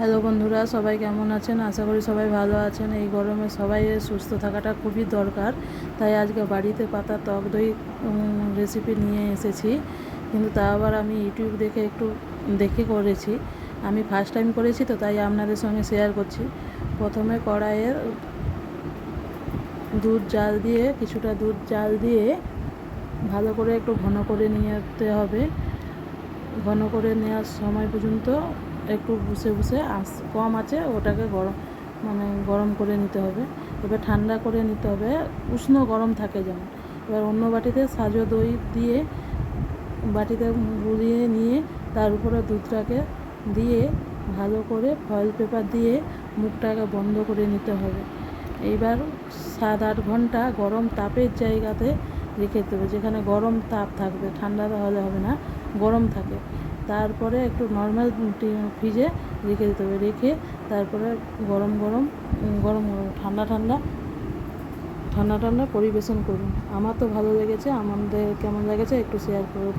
Hello বন্ধুরা, সবাই কেমন আছেন? আশা করি সবাই ভালো আছেন। এই গরমে সবাই সুস্থ থাকাটা খুবই দরকার, তাই আজকে বাড়িতে পাতা টক দই রেসিপি নিয়ে এসেছি। কিন্তু তা আবার আমি ইউটিউব দেখে একটু দেখে করেছি। আমি ফার্স্ট টাইম করেছি তো, তাই আপনাদের সঙ্গে শেয়ার করছি। প্রথমে কড়াইয়ে কিছুটা দুধ জাল দিয়ে ভালো করে একটু ঘন করে নিতে হবে। ঘন করে নেওয়ার সময় পর্যন্ত একটু বুসে বুসে কম আছে ওটাকে গরম করে নিতে হবে। এবার ঠান্ডা করে নিতে হবে, উষ্ণ গরম থাকে যেন। এবার অন্য বাটিতে সাজো দই দিয়ে বাটিতে গুলিয়ে নিয়ে তার উপরে দুধটাকে দিয়ে ভালো করে ফয়েল পেপার দিয়ে মুখটাকে বন্ধ করে নিতে হবে। এইবার 7-8 ঘন্টা গরম তাপের জায়গাতে রেখে দিতে হবে, যেখানে গরম তাপ থাকবে, ঠান্ডা হলে হবে না, গরম থাকে। তারপরে একটু নর্মাল ফ্রিজে রেখে দিতে হবে। রেখে তারপরে গরম গরম ঠান্ডা ঠান্ডা পরিবেশন করুন। আমার তো ভালো লেগেছে, আমাদের কেমন লেগেছে একটু শেয়ার করুন।